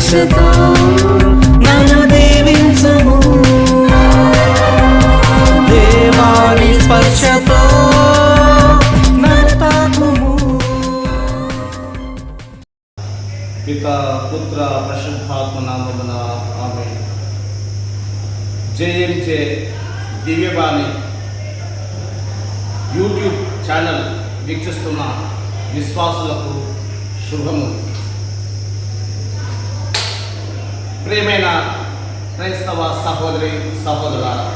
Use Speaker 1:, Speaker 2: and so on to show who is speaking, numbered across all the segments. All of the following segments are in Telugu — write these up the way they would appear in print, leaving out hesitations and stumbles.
Speaker 1: స్పర్శతో నన్ను దీవించుము, దేవాని స్పర్శతో నన్ను తాకుము.
Speaker 2: పిత పుత్ర పరిశుద్ధాత్మ నామమున ఆమేన్. జేఎంజే దివ్యవాణి యూట్యూబ్ ఛానల్ వీక్షిస్తున్న విశ్వాసులకు శుభము. ప్రియమైన క్రైస్తవ సహోదరి సహోదరులారా,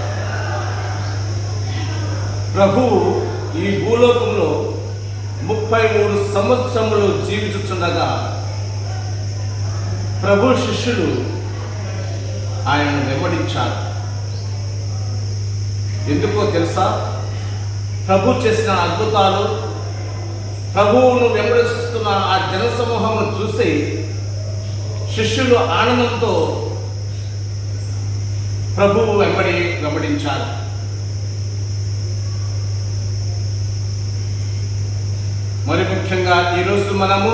Speaker 2: ప్రభువు ఈ భూలోకంలో 33 సంవత్సరములు జీవించుచుండగా ప్రభు శిష్యులు ఆయనను వెంబడించారు. ఎందుకో తెలుసా? ప్రభు చేసిన అద్భుతాలు, ప్రభువును వెంబడిస్తున్న ఆ జనసమూహము చూసి శిష్యులు ఆనందంతో ప్రభువు వెంబడించారు. మరి ముఖ్యంగా ఈరోజు మనము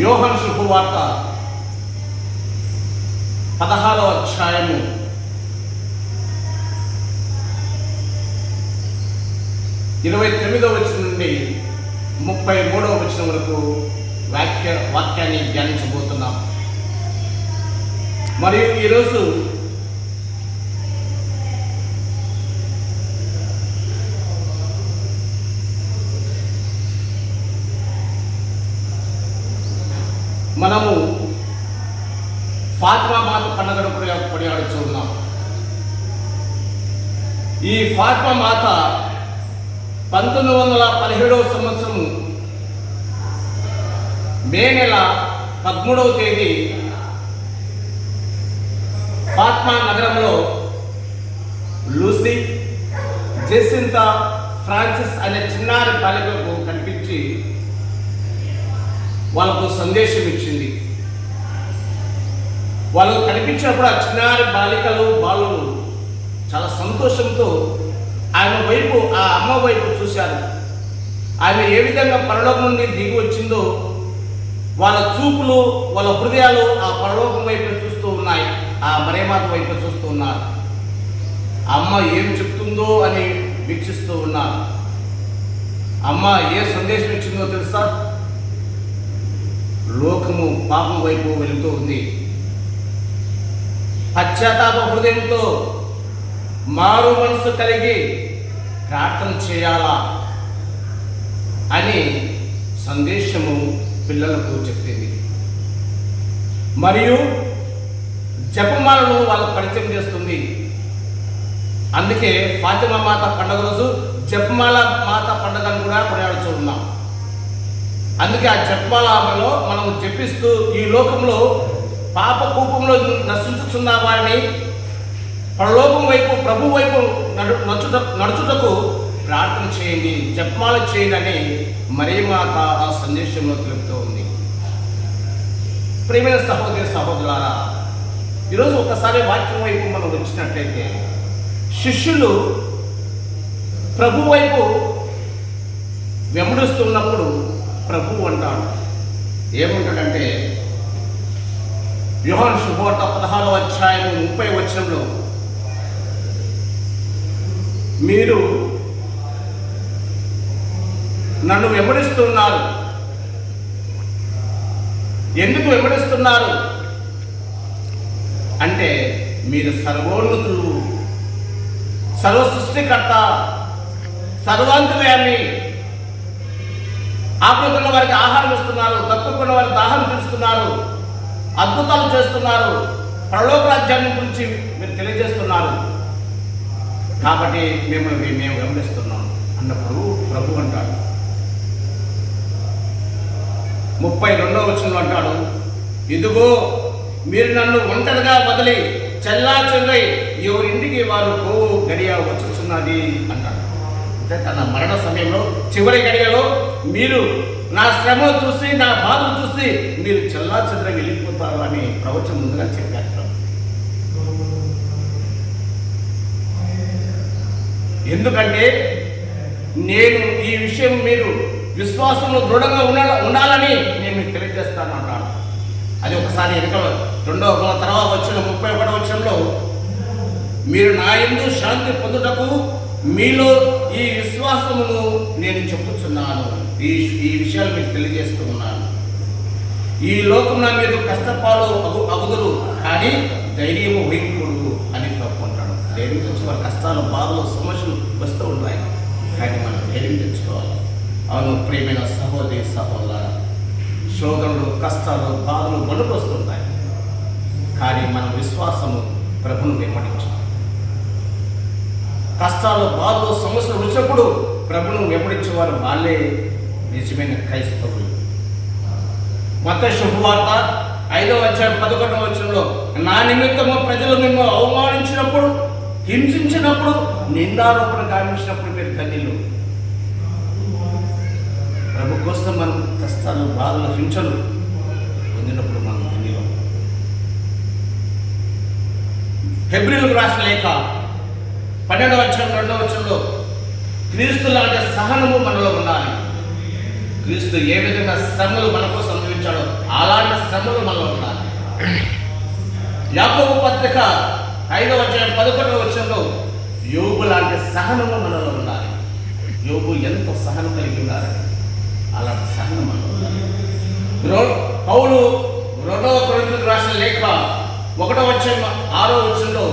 Speaker 2: యోహాను శుభవార్త 16వ అధ్యాయము 29వ వచనం నుండి 33వ వచనం వరకు వాక్యాన్ని ధ్యానించబోతున్నాం. మరియు ఈరోజు మనము ఫాతిమా మాత పండుగను కొనియాడుచున్నాం. ఈ ఫాతిమా మాత 1917వ సంవత్సరం మే నెల 13వ తేదీ ఫాతిమా నగరంలో లూసీ, జెసింతా, ఫ్రాన్సిస్ అనే చిన్నారి బాలికలకు కనిపించి వాళ్ళకు సందేశం ఇచ్చింది. వాళ్ళకు కనిపించినప్పుడు ఆ చిన్నారి బాలురు చాలా సంతోషంతో ఆయన వైపు, ఆ అమ్మ వైపు చూశారు. ఆమె ఏ విధంగా పరలోకం నుండి దిగి వచ్చిందో వాళ్ళ చూపులు, వాళ్ళ హృదయాలు ఆ పరలోకం వైపు చూస్తూ ఉన్నాయి, ఆ మరియమాత వైపు చూస్తూ ఉన్నారు. అమ్మ ఏం చెప్తుందో అని వీక్షిస్తూ ఉన్నారు. అమ్మ ఏ సందేశం ఇచ్చిందో తెలుసా? లోకము పాపం వైపు వెళుతూ ఉంది, పశ్చాత్తాప హృదయంతో మారు మనసు కలిగి ప్రార్థన చేయాలా అని సందేశము పిల్లలకు చెప్పింది. మరియు జపమాలను వాళ్ళకు పరిచయం చేస్తుంది. అందుకే ఫాతిమా మాత పండుగ రోజు జపమాల మాత పండుగను కూడా కొనియాడుతూ ఉన్నాం. అందుకే ఆ జపమాలలో మనం జపిస్తూ ఈ లోకంలో పాప కూపంలో నశించుతున్న వారిని పరలోకం వైపు, ప్రభు వైపు నడుచుటకు ప్రార్థన చేయండి, జపమాల చేయండి అని మరియమాత ఆ సందేశంలో తెలుపుతూ ఉంది. ప్రియమైన సహోదరి సహోదరులారా, ఈరోజు ఒకసారి వాక్యం వైపు మనం వచ్చినట్లయితే శిష్యులు ప్రభు వైపు వెంబడిస్తున్నప్పుడు ప్రభు అంటాడు, ఏమంటాడంటే యోహాను శుభవార్త 16వ అధ్యాయం 30వ వచనంలో, మీరు నన్ను వెంబడిస్తున్నారు. ఎందుకు వెంబడిస్తున్నారు అంటే, మీరు సర్వోన్నతులు, సర్వ సృష్టికర్త, సర్వాంతర్యామి, ఆకలికున్న వారికి ఆహారం ఇస్తున్నారు, తప్పుకున్న వారికి దాహం తీరుస్తున్నారు, అద్భుతాలు చేస్తున్నారు, పరలోక రాజ్యాన్ని గురించి మీరు తెలియజేస్తున్నారు, కాబట్టి మేము వెంబడిస్తున్నాం అన్నప్పుడు ప్రభు అంటాడు. 32వ వచనంలో అంటాడు, ఇదిగో మీరు నన్ను ఒంటరిగా వదిలి చెల్లాచెల్లై ఎవరింటికి వారు పోవు గడియ వచ్చుచున్నది అంటాడు. అంటే తన మరణ సమయంలో చివరి గడియలో మీరు నా శ్రమ చూసి, నా బాధలు చూసి మీరు చెల్లాచెదరై వెళ్ళిపోతారు అని ప్రవచనం ముందుగా చెప్పారు. ఎందుకంటే నేను ఈ విషయం మీరు విశ్వాసంలో దృఢంగా ఉండాలని నేను మీకు తెలియజేస్తాను అంటాను. అది ఒకసారి ఎన్నికల తర్వాత వచ్చిన 31వ వచనంలో, మీరు నా యందు శాంతి పొందుటకు మీలో ఈ విశ్వాసమును నేను చెప్పుచున్నాను. ఈ విషయాలు మీకు తెలియజేస్తూ ఉన్నాను. ఈ లోకమున మీరు కష్టపాలు అగుదురు, కానీ ధైర్యము వహించకూడదు అని చెప్పుకుంటాడు. ధైర్యం తెచ్చుకోవాలి. కష్టాలు, బాధలు, సమస్యలు వస్తూ ఉంటాయి, కానీ మనం ధైర్యం తెచ్చుకోవాలి. అవును ప్రియమైన సహోదరి సహోదరుల, శోధనలు, కష్టాలు, బాధలు వస్తుంటాయి, కానీ మన విశ్వాసము ప్రభువును వెంబడించాలి. కష్టాలు, బాధలు, సమస్యలు వచ్చినప్పుడు ప్రభువును వెంబడించేవారు వాళ్ళే నిజమైన క్రైస్తవులు. మత్తయి శుభవార్త 5వ అధ్యాయం 11వ వచనంలో, నా నిమిత్తము ప్రజలు మిమ్మల్ని అవమానించినప్పుడు, హింసించినప్పుడు, నిందారోపణ గావించినప్పుడు మీరు ధన్యులు. ప్రభు కోసం మనం కష్టాలు, బాధలు, హింసలు పొందినప్పుడు మనం ధన్యులం. హెబ్రీయులకు రాసిన లేఖ 12వ అధ్యాయం 2వ వచనంలో, క్రీస్తు లాంటి సహనము మనలో ఉండాలి. క్రీస్తు ఏ విధంగా శ్రమలు మన కోసం అనుభవించాడో అలాంటి శ్రమలు మనలో ఉండాలి. యాకోబు పత్రిక 5వ అధ్యాయం 11వ వచనంలో, యోబు లాంటి సహనము మనలో ఉండాలి. యోబు ఎంతో సహనం కలిగి ఉండాలి, అలాంటి సహనం మనలో ఉండాలి. పౌలు 2వ కొరింథీయులకు రాసిన లేఖ 1వ అధ్యాయం 6వ వచనంలో,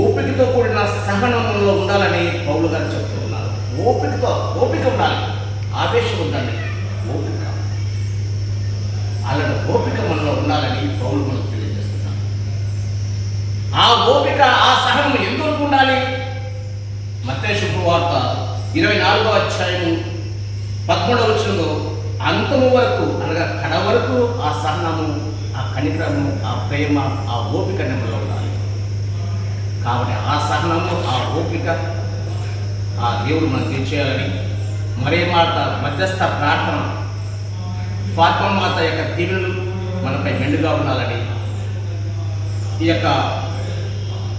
Speaker 2: ఓపికతో కూడిన సహనంలో ఉండాలని పౌలు గారు చెప్తూ ఉన్నారు. ఓపిక ఉండాలి, ఆవేశం ఉండాలి, ఓపిక. అలాంటి ఓపిక మనలో ఉండాలని పౌలు మనకు తెలియజేస్తున్నాడు. ఆ ఓపిక, ఆ సహనం ఎందుకు ఉండాలి? మత్తయి శుభవార్త 24వ అధ్యాయం 13వ వచనంలో, అంతము వరకు అనగా కడ వరకు ఆ సహనము, ఆ కనికరము, ఆ ప్రేమ, ఆ ఓపిక మనలో ఉండాలి. కాబట్టి ఆ సహనము, ఆ ఓపిక ఆ దేవుడు మనకు తెచ్చేయాలని, మరే మాట మధ్యస్థ ప్రార్థన, ఫాతిమా మాత యొక్క దీవెనలు మనపై మెండుగా ఉండాలని, ఈ యొక్క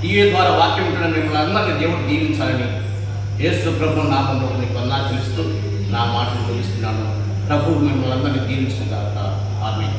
Speaker 2: టీవీ ద్వారా వాక్యం ఉంటున్న మిమ్మల్ని అందరినీ దేవుడు దీవించాలని యేసు ప్రభు నామంలో మీకు వందనాలు తెలుస్తూ నా మాటలు ముగిస్తున్నాను. ప్రభువు మిమ్మల్ని అందరినీ దీవించిన తర్వాత ఆమేన్.